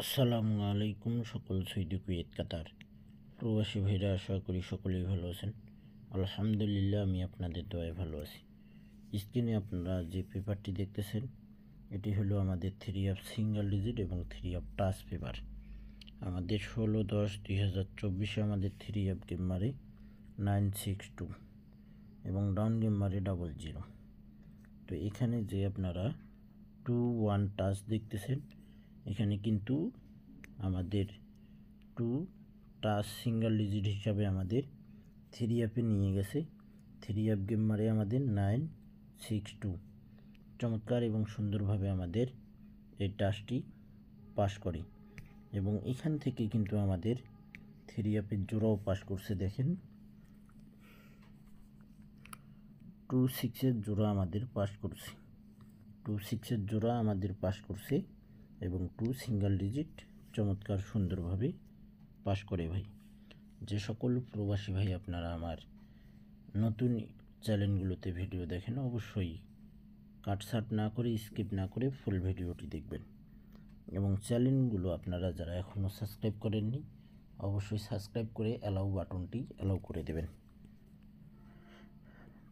আসসালামু আলাইকুম সকল সৌদি কুয়েত কাতার প্রবাসী ভাইরা, আশা করি সকলেই ভালো আছেন। আলহামদুলিল্লাহ, আমি আপনাদের দোয়ায় ভালো আছি। স্ক্রিনে আপনারা যে পেপারটি দেখতেছেন, এটি হলো আমাদের 3 অফ সিঙ্গেল ডিজিট এবং 3 অফ টাচ পেপার। আমাদের 16/10/2024 আমাদের 3 অফ গেম মারে 962 এবং ডাউন গেম মারে 00। তো এখানে যে আপনারা 2-1 টাচ দেখতেছেন, এখানে কিন্তু আমাদের 2 টাচ সিঙ্গেল ডিজিট হিসাবে আমাদের 3 অফে নিয়ে গেছে। 3 অফ গেম মারে আমাদের 962। চমৎকার এবং সুন্দরভাবে আমাদের এই টাচটি পাস করে এবং এখান থেকে কিন্তু আমাদের 3 অফের জোড়াও পাস করছে। দেখেন, 2-6-এর জোড়া আমাদের পাস করছে। 2-6-এর জোড়া আমাদের পাস করছে এবং 2 সিঙ্গেল ডিজিট চমৎকার সুন্দরভাবে পাস করে। ভাই, যে সকল প্রবাসী ভাই আপনারা আমার নতুন চ্যানেলগুলোতে ভিডিও দেখেন, অবশ্যই কাটছাট না করে, স্কিপ না করে ফুল ভিডিওটি দেখবেন এবং চ্যানেলগুলো আপনারা যারা এখনও সাবস্ক্রাইব করেননি, অবশ্যই সাবস্ক্রাইব করে অ্যালাউ বাটনটি অ্যালাউ করে দেবেন।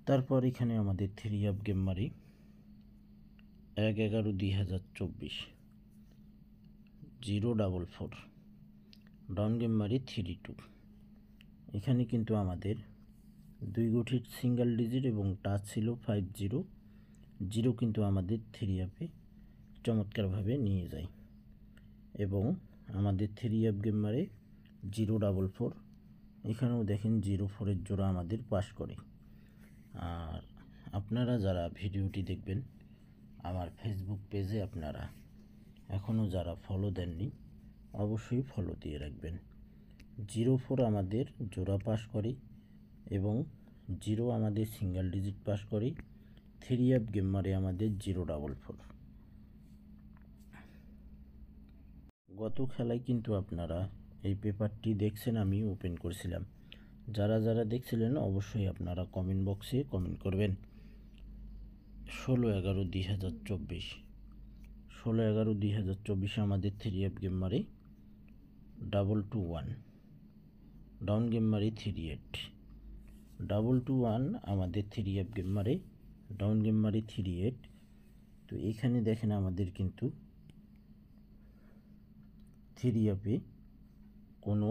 তারপর এখানে আমাদের 3 অফ গেম মারি 1/11/2024 044, ডাউন গেম মারি 32। এখানে কিন্তু আমাদের 2 গুঠির সিঙ্গেল ডিজিট এবং টাচ ছিল 50। জিরো কিন্তু আমাদের 3 অফে চমৎকারভাবে নিয়ে যায় এবং আমাদের 3 অফ গেম মারে 044। এখানেও দেখেন 04-এর জোড়া আমাদের পাস করে। আর আপনারা যারা ভিডিওটি দেখবেন আমার ফেসবুক পেজে, আপনারা এখনও যারা ফলো দেননি, অবশ্যই ফলো দিয়ে রাখবেন। 04 আমাদের জোড়া পাস করে এবং 0 আমাদের সিঙ্গেল ডিজিট পাস করে। 3 অফ গেম মারে আমাদের 044। গত খেলায় কিন্তু আপনারা এই পেপারটি দেখছেন, আমি ওপেন করেছিলাম। যারা যারা দেখছিলেন অবশ্যই আপনারা কমেন্ট বক্সে কমেন্ট করবেন। 16/11/2024 16/11/2024 আমাদের 3 অফ গেম মারে 221, ডাউন গেম মারে 38। 221 আমাদের 3 অফ গেম মারে, ডাউন গেম মারে 38। তো এখানে দেখেন আমাদের কিন্তু 3 অফে কোনো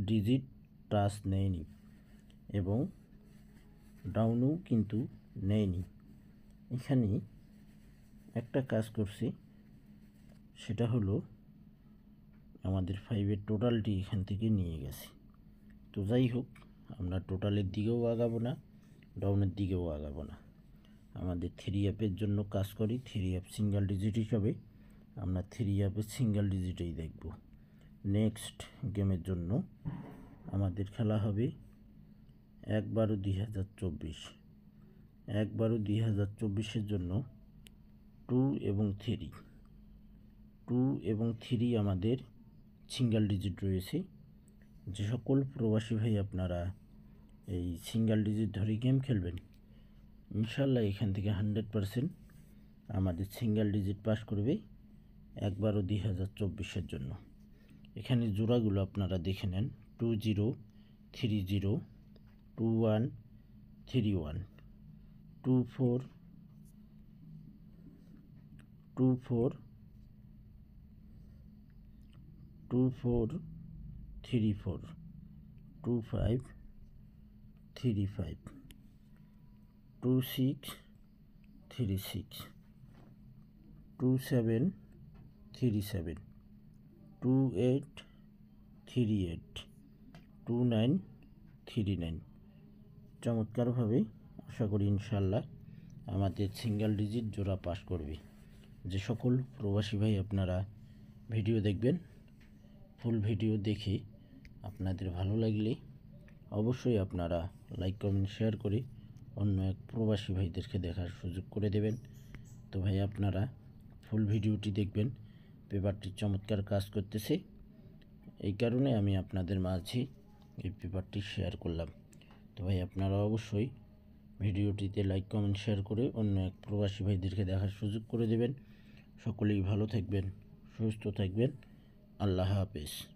ডিজিট টাচ নেয়নি এবং ডাউনও কিন্তু নেয়নি। এখানে একটা কাজ করছে, সেটা হলো আমাদের 5-এর টোটালটি এখান থেকে নিয়ে গেছে। তো যাই হোক, আমরা টোটালের দিকেও আগাবো না, ডাউনের দিকেও আগাবো না। আমাদের 3 অফের জন্য কাজ করি। 3 অফ সিঙ্গেল ডিজিট হিসাবে আমরা 3 অফের সিঙ্গেল ডিজিটেই দেখব। নেক্সট গেমের জন্য আমাদের খেলা হবে 1/12/2024। 1/12/2024-এর জন্য 2 এবং 3, 2 এবং 3 আমাদের সিঙ্গেল ডিজিট রয়েছে। যে সকল প্রবাসী ভাই আপনারা এই সিঙ্গেল ডিজিট ধরে গেম খেলবেন, ইনশাল্লাহ এখান থেকে 100% আমাদের সিঙ্গেল ডিজিট পাস করবে 1/12/2024-এর জন্য। এখানে জোড়াগুলো আপনারা দেখে নেন: 20, 30, 21, 31, 24, 24, 24, 34, 25, 35, 26, 36, 27, 37, 28, 38, 29, 39। চমৎকারভাবে আশা করি ইনশাল্লাহ আমাদের সিঙ্গেল ডিজিট জোড়া পাস করবে। যে সকল প্রবাসী ভাই আপনারা ভিডিও দেখবেন, ফুল ভিডিও দেখে আপনাদের ভালো লাগলে অবশ্যই আপনারা লাইক, কমেন্ট, শেয়ার করে অন্য এক প্রবাসী ভাইদেরকে দেখার সুযোগ করে দেবেন। তো ভাই, আপনারা ফুল ভিডিওটি দেখবেন। পেপারটি চমৎকার কাজ করতেছে, এই কারণে আমি আপনাদের মাঝে এই পেপারটি শেয়ার করলাম। তো ভাই, আপনারা অবশ্যই ভিডিওটিতে লাইক, কমেন্ট, শেয়ার করে অন্য এক প্রবাসী ভাইদেরকে দেখার সুযোগ করে দেবেন। সকলেই ভালো থাকবেন, সুস্থ থাকবেন। আল্লাহ হাফেজ।